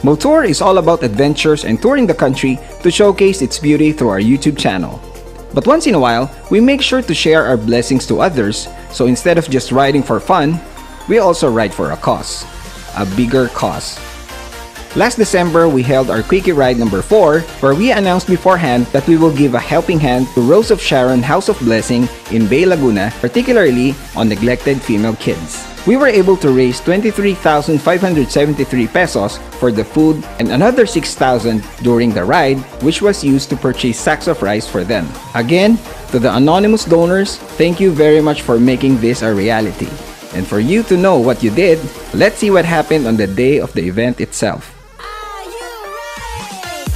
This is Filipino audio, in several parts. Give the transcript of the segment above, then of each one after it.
Motour is all about adventures and touring the country to showcase its beauty through our YouTube channel. But once in a while, we make sure to share our blessings to others, so instead of just riding for fun, we also ride for a cause. A bigger cause. Last December, we held our Quickie Ride number 4, where we announced beforehand that we will give a helping hand to Rose of Sharon House of Blessing in Bay Laguna, particularly on neglected female kids. We were able to raise 23,573 pesos for the food and another 6,000 during the ride, which was used to purchase sacks of rice for them. Again, to the anonymous donors, thank you very much for making this a reality. And for you to know what you did, let's see what happened on the day of the event itself.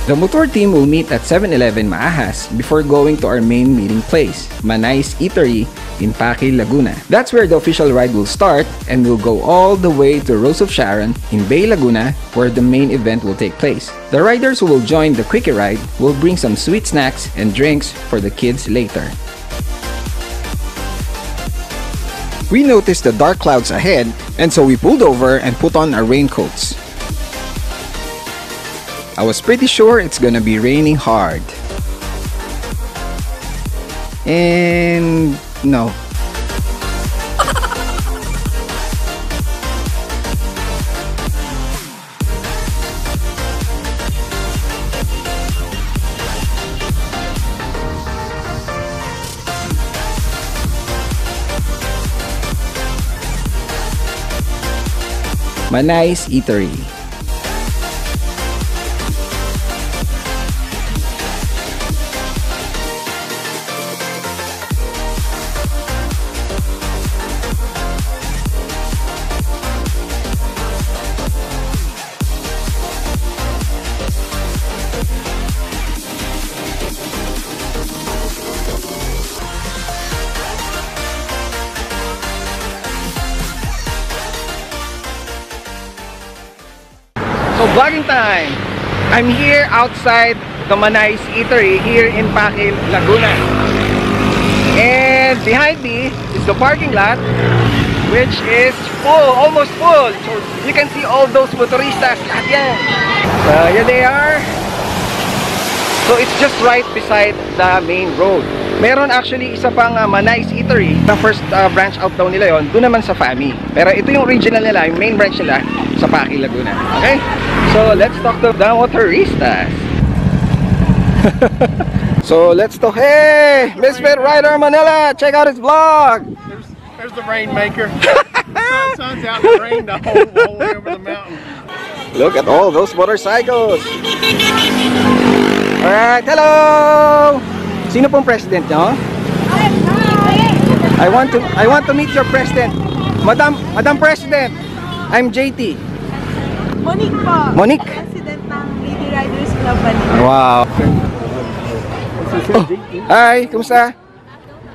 The Motour team will meet at 7-Eleven Maahas before going to our main meeting place, Manay's Eatery in Pakil, Laguna. That's where the official ride will start and will go all the way to Rose of Sharon in Bay Laguna, where the main event will take place. The riders who will join the Quickie Ride will bring some sweet snacks and drinks for the kids later. We noticed the dark clouds ahead, and so we pulled over and put on our raincoats. I was pretty sure it's gonna be raining hard. And no. Manay's Eatery. So vlogging time! I'm here outside the Manay's Eatery here in Pakil, Laguna. And behind me is the parking lot, which is full, almost full. So you can see all those motoristas, lahat yan. Here they are. So it's just right beside the main road. Meron actually isa pang Manay's Eatery. The first branch out daw nila yon, doon naman sa FAMI. Pero ito yung original nila, yung main branch nila sa Pakil, Laguna. Okay? So let's talk to the motoristas. So let's talk. Hey, Misfit Rider Manila, check out his vlog. There's the rainmaker. The sun's out in the rain the whole way over the mountain. Look at all those motorcycles. Alright, hello! Sino pong president nyo? I want to meet your president. Madam President, I'm JT. Monique po. Monique? President ng Lady Riders Club Manila. Wow. Oh, hi, kumusta?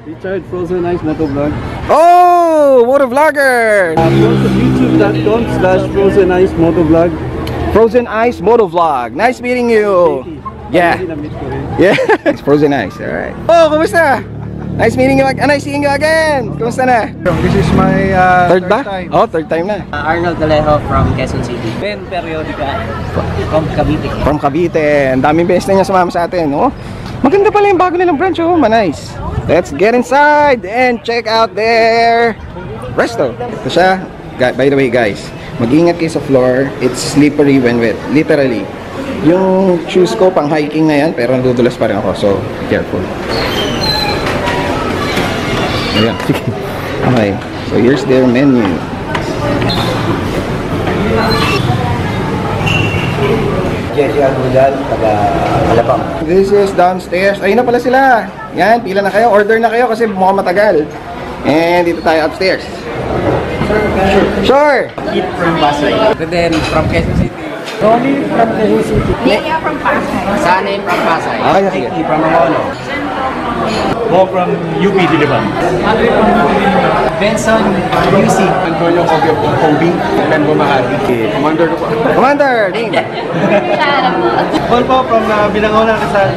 Richard, Frozen Ice Motovlog. Oh, motovlogger! YouTube.com/Frozen Ice Motovlog. Frozen Ice Motovlog. Nice meeting you. Yeah. Yeah. It's Frozen Ice. Alright. Oh, kumusta? Nice meeting you again. Nice seeing you again. Kumusta na? This is my Third time. Oh, third time na. Arnold Galejo from Quezon City. Ben Periodica from Cavite. From Cavite. Ang daming beses na niya sumama sa atin. Oh, maganda pala yung bago nilang branch. Oh, nice. Let's get inside and check out their resto. Ito siya. By the way, guys, mag-ingat kayo sa floor. It's slippery when wet. Literally. Yung shoes ko pang hiking na yan, pero nandudulas pa rin ako. So, careful. Ayan. Okay. So, here's their menu. This is downstairs. Ayun na pala sila. Yan, pila na kayo. Order na kayo kasi mukhang matagal. And dito tayo upstairs. Sure. Eat from Pasay. And then from Quezon City. Tony from Quezon City. Nia from Pasay. Sunny from Pasay. Ah, yeah, sige. Ricky from Manolo. Mo from UP Diliman. Andre from Benson UC. Antonio Kobe. And Bumahagi. Commander ko po. Commander, Ding. Paul po from Binangonan Rizal.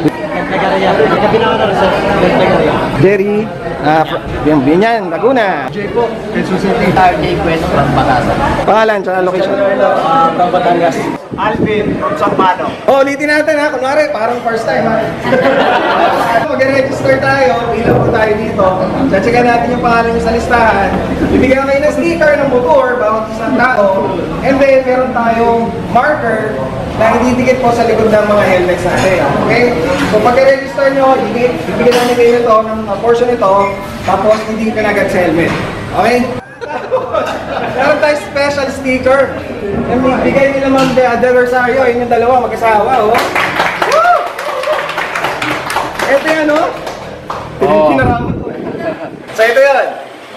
Binangonan Rizal. Jerry, Binyan, Laguna. Jay po, Quezon City. RJ Quest from Batasan. Pangalan, tsaka location. From Batangas. Alvin from Sampano. Oh, ulitin natin ha. Kunwari, parang first time ha. Mag-register tayo. Pila po tayo dito. Checkan natin yung pangalan nyo sa listahan. Bibigyan kayo ng sticker ng motor, bawat isang tao. And then, meron tayong marker na ididikit po sa likod ng mga helmets natin. Okay? So, pag-register nyo, bibigyan namin kayo nito ng portion nito. Tapos, hindi ka na agad sa helmet. Okay? Meron tayong special sticker. Bigay nila Ma'am Del Rosario. Yun yung dalawa, mag-asawa. Oh. Woo! Ito yan, oh. Pinaraman ko. So, ito yun.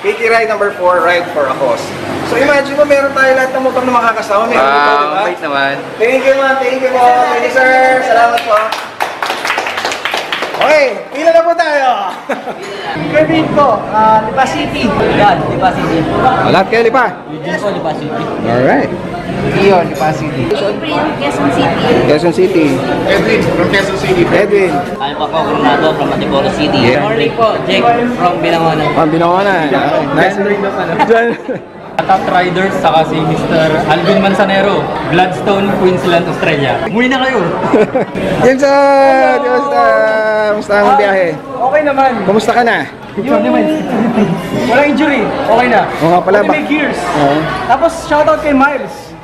KT Ride number 4, Ride for a Cause. So, imagine mo, meron tayo lahat ng motor na makakasama. Meron ito, diba? Wait naman. Thank you, ma'am. Thank you po. Thank you, sir. Salamat po. Okay, pila na po tayo. Kevin ko, Lipa City. Yan, Lipa City. Lahat kayo, Lipa. Eugene ko, Lipa City. Alright. Iyon, Lipa City. April, Quezon City. Quezon City. Edwin from Quezon City. Edwin. Alpa po, Coronado from Antipolo City. Yeah. Morning po, Jake from Binangonan. Binawanan. Nice to meet you. Top Riders, saka si Mr. Alvin Manzanero, Gladstone, Queensland, Australia. Umuwi na kayo! Jenson! Kumusta ang biyahe? Okay naman. Kumusta ka na? Yun naman. Walang injury. Okay na. Oo nga pala. Only may gears. Oo. Tapos, shoutout kay Miles.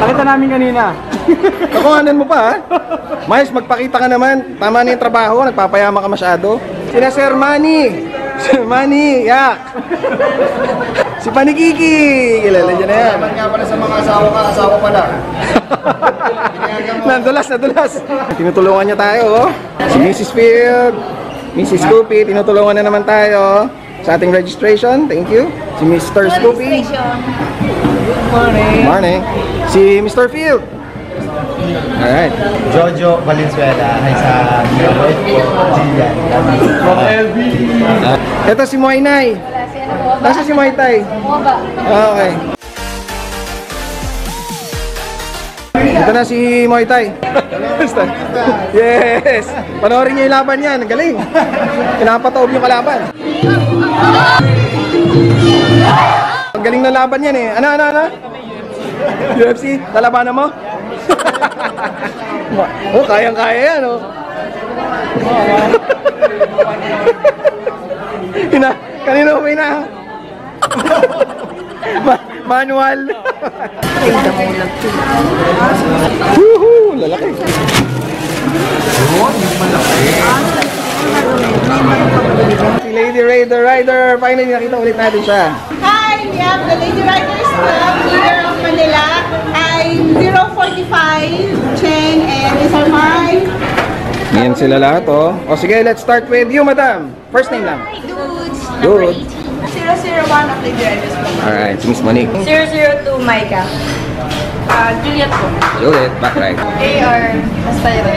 Nakita namin kanina. Kakuhanan mo pa ha? Miles, magpakita ka naman. Tama na yung trabaho, nagpapayama ka masyado. Sina Sir Manny. Sir Manny, yak. Si Panikiki. Kilala niya na yan. Salamat nga pala sa mga asawa pala. Nadulas. Tinutulungan niya tayo, oh. Si Mrs. Field, Mrs. Scoopy, tinutulungan na naman tayo sa ating registration. Thank you. Si Mr. Scoopy. Registration. Good morning. Si Mr. Field. Alright. Jojo Valenzuela. Hi sa Jillian. From LB. Ito si Moinay. Nasa si Moitay. Okay. Ito na si Moitay. Yes. Panoorin niyo yung laban niyan. Ang galing. Pinapataob yung kalaban. Ang galing na laban yan eh. Ano? UFC, lalabanan mo? Oh, kayang-kaya yan, oh. Kanino may na? Manual. Woohoo! Lalaki. Si Lady Rider. Finally, nakita ulit natin siya. Hi, we have the Lady Riders Club here of Manila. I'm 045 Cheng and these are my Yan sila lahat, oh. O sige, let's start with you, madam. First name lang. dudes. Good. 001 of Lady Riders Club. Alright, si Miss Monique. 002 Micah. Juliet po. Juliet, back right. AR Astayro.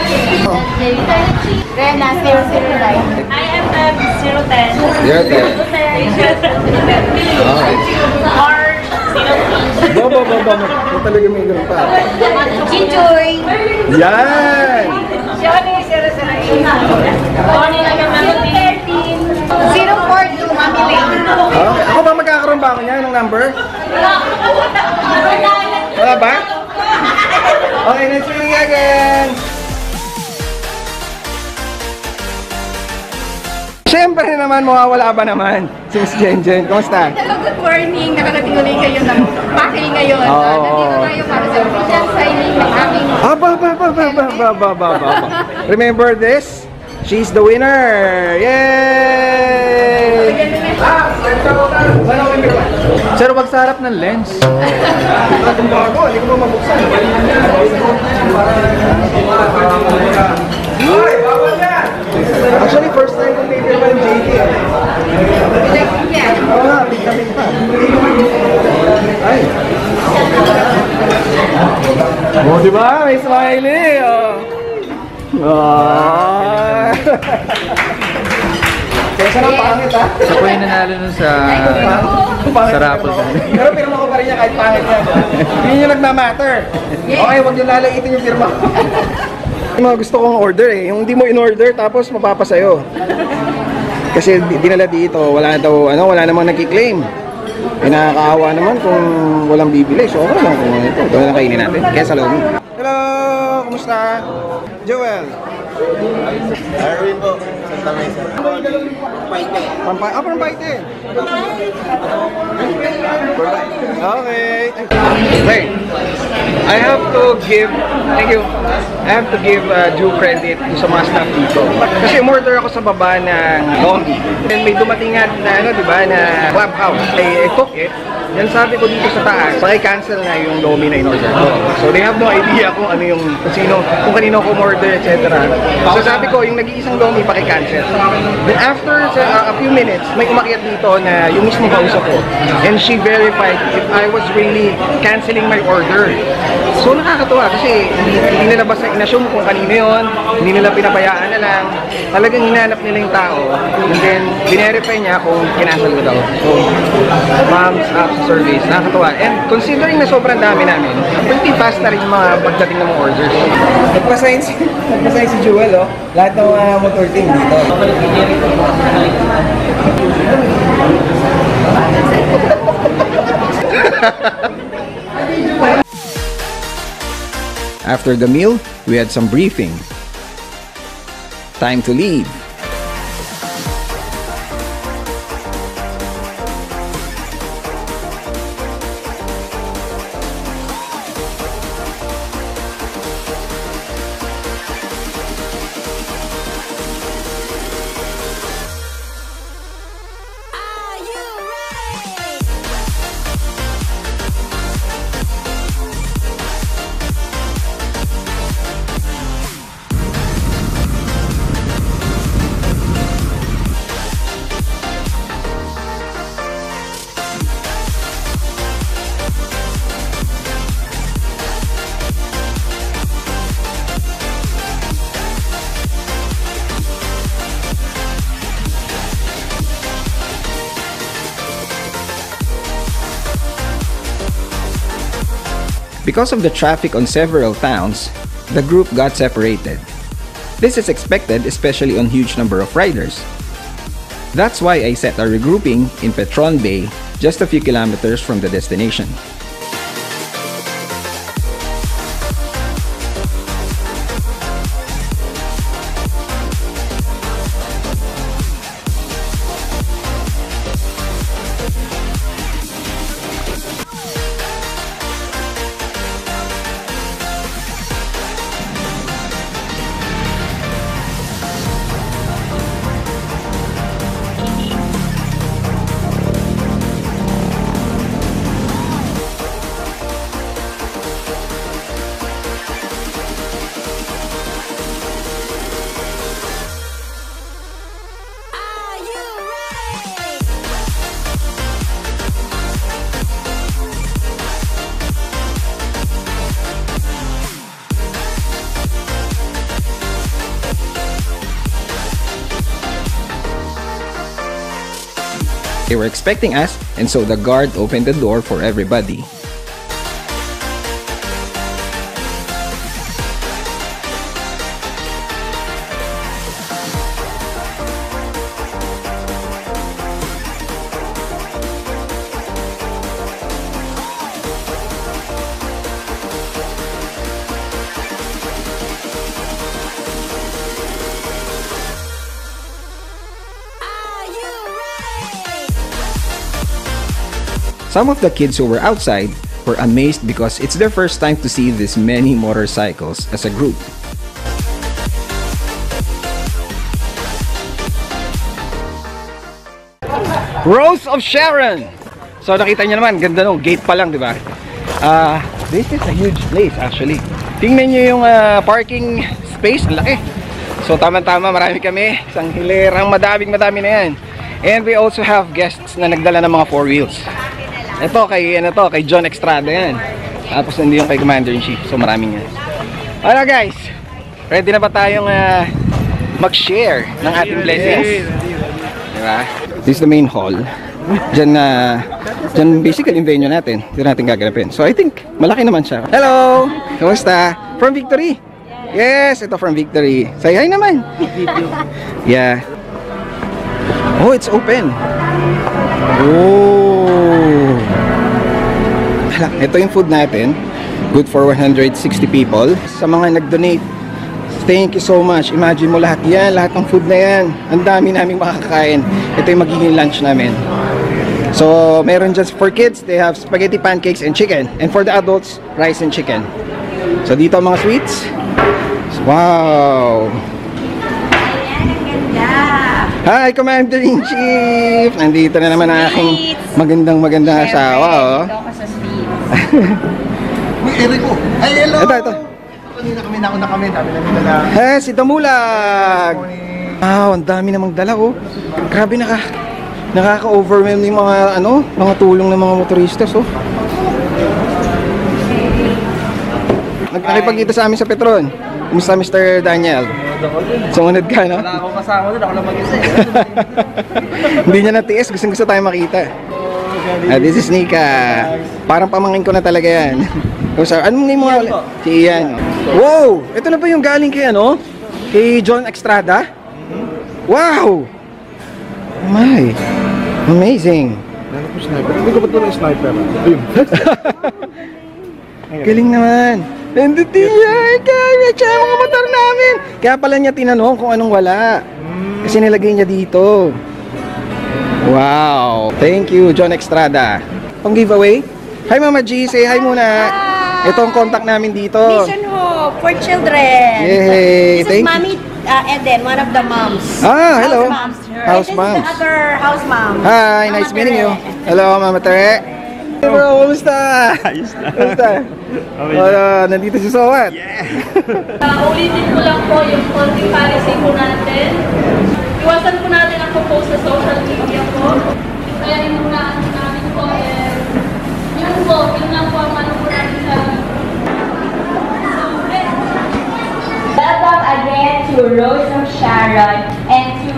Rena 009. I am 010. 010. Okay. March 03. Baba. Ito talaga may ganun pa. Chichoy. Yan! Johnny 008. Johnny 013. 042 Mami Lane. Okay. Ako ba magkakaroon ba ako niya ng number? Wala ba? Okay, next meeting again! Siyempre naman, mawawala ba naman? Si Miss Jen. Kumusta? Hello, good morning. Nakarating ulit kayo ng Pakil ngayon. Oo. Nandito tayo para sa official signing ng aming... Remember this? She's the winner! Yay! Sir, wag sa harap ng lens. Itong bago, hindi ko mabuksan. Actually, first time kong paper ng JD. Oo nga, big pa. Ay. Oh, diba? May smiley. Kesa na pangit ha? Siya po yung nanalo nun sa raffle. Pero pirma ko pa rin niya kahit pangit yan. Hindi nyo nagmamatter. Okay, huwag nyo lalaitin yung pirma. Yung mga gusto kong order eh. Yung hindi mo in-order tapos mapapasayo. Kasi dinala dito, wala namang nagki-claim. Nakakaawa naman kung walang bibili. So, okay lang kung ito. Ito na lang kainin natin. Kaya sa loob. Hello! Kumusta? Joel? Erwin po, Santa Mesa. From Paite. Okay. Wait. I have to give, thank you. I have to give due credit sa mga staff dito. Kasi umorder ako sa baba ng Lomi. And may dumating nga na, ano, diba, na Clubhouse. I took it. Yan sabi ko dito sa taas, paki-cancel na yung Lomi na in-order ko. So they have no idea kung ano yung, kung kanino ko umorder, etc. So sabi ko, yung nag-iisang Lomi, paki-cancel. Then after a few minutes, may umakyat dito na yung mismo kausap ko. And she verified if I was really canceling my order. So nakakatuwa kasi hindi nila basta in-assume kung kanino yun, hindi nila pinabayaan na lang. Talagang hinanap nila yung tao. And then, binerify niya kung kinancel ko daw. So, mom's app service, nakakatuwa. And considering na sobrang dami namin, pretty fast na rin yung mga pagdating ng mga orders. Nagpasign si Jewel, oh. Lahat ng motor team dito. After the meal, we had some briefing. Time to leave. Because of the traffic on several towns, the group got separated. This is expected, especially on huge number of riders. That's why I set our regrouping in Petron Bay, just a few kilometers from the destination. They were expecting us, and so the guard opened the door for everybody. Some of the kids who were outside were amazed because it's their first time to see this many motorcycles as a group. Rose of Sharon! So nakita niyo naman, ganda nung gate pa lang, di ba? This is a huge place actually. Tingnan niyo yung parking space, ang laki. So tama-tama, marami kami. Isang hilerang madami na yan. And we also have guests na nagdala ng mga 4 wheels. Ito kay John Estrada yan. Tapos nandito yung kay Commander-in-Chief. So maraming yan. Alright guys, ready na ba tayong mag-share ng ating blessings? Diba? This is the main hall. Diyan basically yung venue natin. Dito natin gaganapin. So I think malaki naman siya. Hello! Kamusta? From Victory? Yes, ito from Victory. Say hi naman. Yeah. Oh, it's open. Oh. Ito yung food natin. Good for 160 people. Sa mga nag-donate, thank you so much. Imagine mo lahat yan, lahat ng food na yan. Ang dami naming makakain. Ito yung magiging lunch namin. So, meron dyan for kids, they have spaghetti, pancakes, and chicken. And for the adults, rice and chicken. So, dito ang mga sweets. Wow! Hi, Commander-in-Chief! Nandito na naman ang aking magandang asawa. Oh. Uy, Erico! Ay, hello! Ito. Kanina kami, nauna kami. Dami namin dala. Si Damulag! Wow, ang dami namang dala, oh. Grabe, nakaka-overwhelm yung mga tulong ng mga motoristas, oh. Nakipagkita sa amin sa Petron. Kumusta, Mr. Daniel? Sumunod ka, no? Wala akong kasama doon, ako lang mag-isa. Hindi niya natiis, gusto tayo makita. This is Nika. Parang pamangkin ko na talaga yan. Anong name mo? Si Ian. Wow! Ito na ba yung galing kay Kay John Estrada? Wow! Oh my! Amazing! Ano po sniper? Hindi ko ba ito ng sniper? Ayun. Galing naman! Nandito yan! Kaya siya mga motor namin! Kaya pala niya tinanong kung anong wala. Kasi nilagay niya dito. Wow! Thank you, John Estrada. Pang giveaway? Hi Mama G! Say hi muna! Ito ang contact namin dito. Mission Hope for Children. Yay! This is Mommy Eden, one of the moms. Hello. House moms. This is the other house mom. Hi, nice meeting you. Hello, Mama Tere. Hey bro, kumusta? Ayos na. Kumusta? Nandito si Sowat. Ulitin ko lang po yung konting policy po natin. Iwasan po natin ang post sa social media po. Kaya inunahan namin po yun lang po ang ano po natin sa Welcome again to Rose of Sharon, and to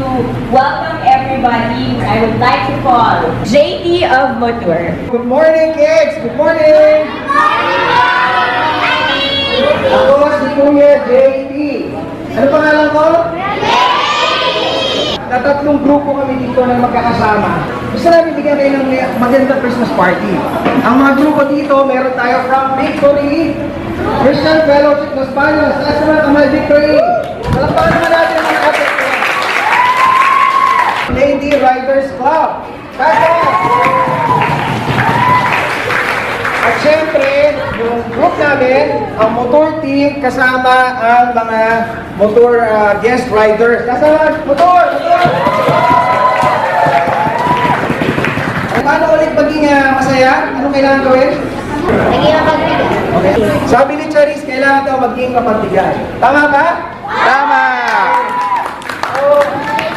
welcome everybody, I would like to call JT of Motor. Good morning, kids! Good morning! Ako si Kuya JT. Ano pangalan ko? Tatlong grupo kami dito na magkakasama. Gusto namin bigyan kayo ng magandang Christmas party. Ang mga grupo dito, meron tayo from Victory, Christian Fellowship Los Baños, National Kamal Victory. Palakpakan naman natin ang mga kapit ko. Lady Riders Club. At syempre, yung group namin, ang motor team kasama ang mga motor guest riders. Kasama, motor! Paano ulit maging masaya? Anong kailangan gawin? Naging mapagbigay. Okay. Sabi ni Charis, kailangan daw maging mapagbigay. Tama ba? Tama! So,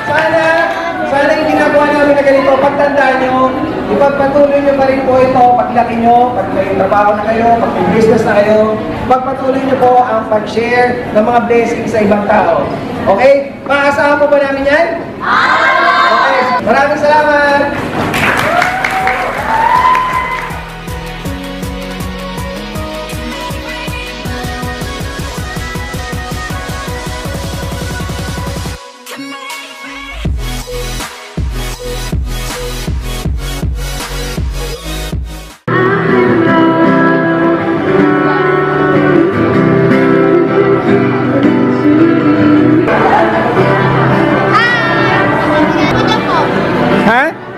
sana yung ginagawa namin na ganito, pagtandaan nyo, ipagpatuloy nyo pa rin po ito, paglaki nyo, pag may trabaho na kayo, pag may business na kayo, pagpatuloy nyo po ang pag-share ng mga blessings sa ibang tao. Okay? Maasahan po ba namin yan? Okay. Maraming salamat!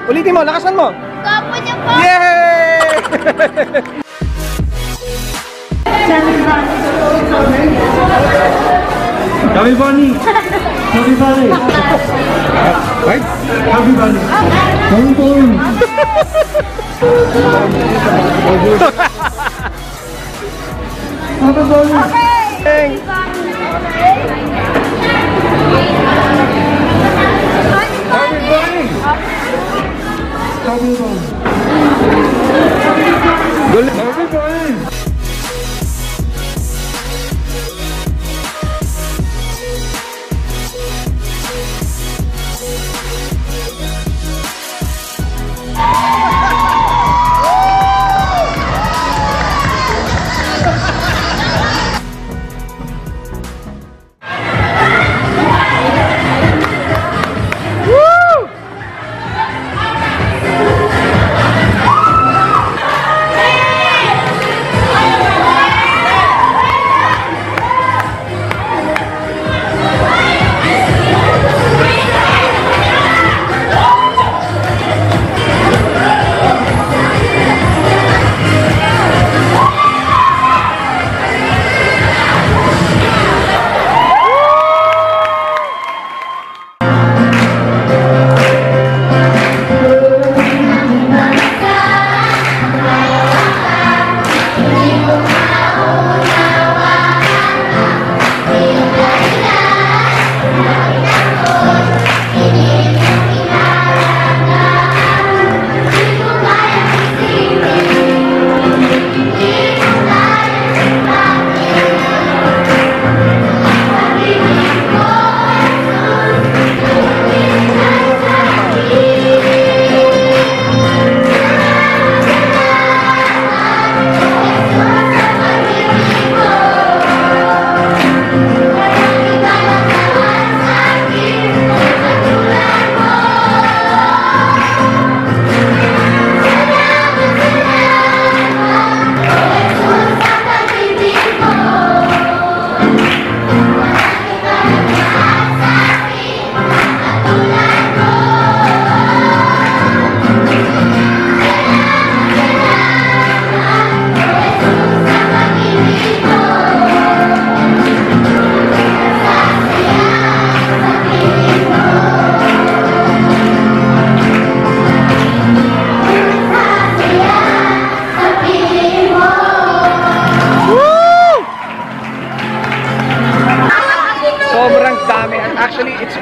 Ulitin mo, lakasan mo! Gwapo niya po! Yay! Happy Bunny! Happy Bunny! Right? Happy Bunny! Happy Bunny! Happy Bunny! Thanks! Happy Bunny! Happy Bunny! Happy Bunny!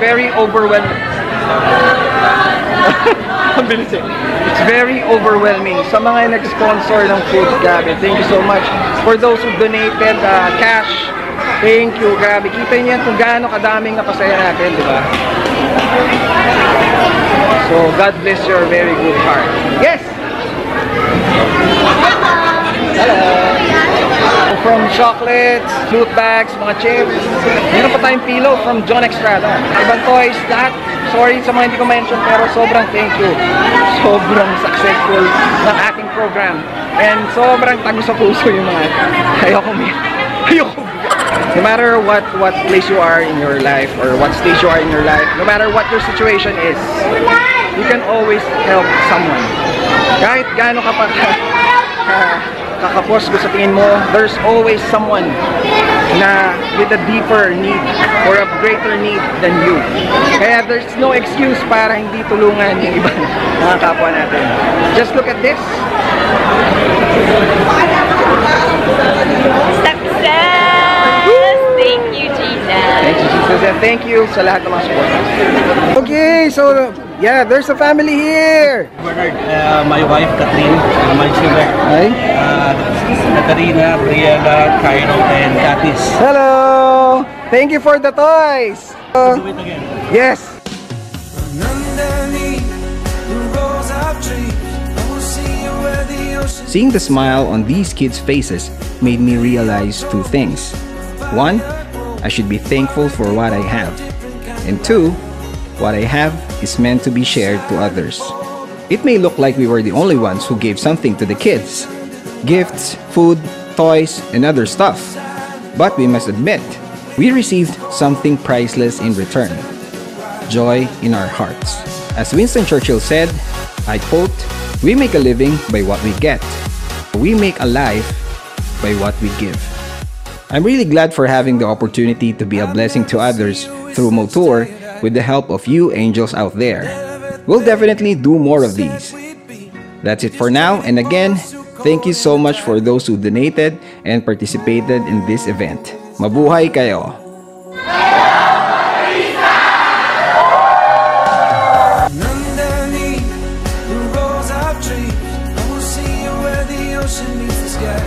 very overwhelming. Ang bilis eh. It's very overwhelming. Sa mga nag-sponsor ng food, grabe, thank you so much. For those who donated cash, thank you, grabe. Kita niyo yan kung gaano kadaming napasaya natin, di ba? So, God bless your very good heart. Yes! Hello! From chocolates, flute bags, mga chips. Meron pa tayong pillow from John Estrada. Ibang toys, lahat. Sorry sa mga hindi ko mention, pero sobrang thank you. Sobrang successful ng ating program. And sobrang tago sa puso yung mga ayoko. No matter what place you are in your life or what stage you are in your life, no matter what your situation is, you can always help someone. Kahit gaano ka pa kakapos ko sa tingin mo, there's always someone na with a deeper need or a greater need than you. Kaya there's no excuse para hindi tulungan yung ibang mga kapwa natin. Just look at this. Success! Thank you, Jesus. Thank you, Jesus, and thank you sa lahat ng mga supporters. Okay, so yeah, there's a family here. My wife, Catherine, my children. Hi. Katarina, Briella, Cairo, and Katis. Hello! Thank you for the toys! Do it again. Yes! Seeing the smile on these kids' faces made me realize two things. One, I should be thankful for what I have. And two, what I have is meant to be shared to others. It may look like we were the only ones who gave something to the kids. Gifts, food, toys, and other stuff. But we must admit, we received something priceless in return. Joy in our hearts. As Winston Churchill said, I quote, "We make a living by what we get. We make a life by what we give." I'm really glad for having the opportunity to be a blessing to others through Motour with the help of you angels out there. We'll definitely do more of these. That's it for now, and again, thank you so much for those who donated and participated in this event. Mabuhay kayo! Underneath the rose I've dreamed, I will see you where the ocean meets the sky.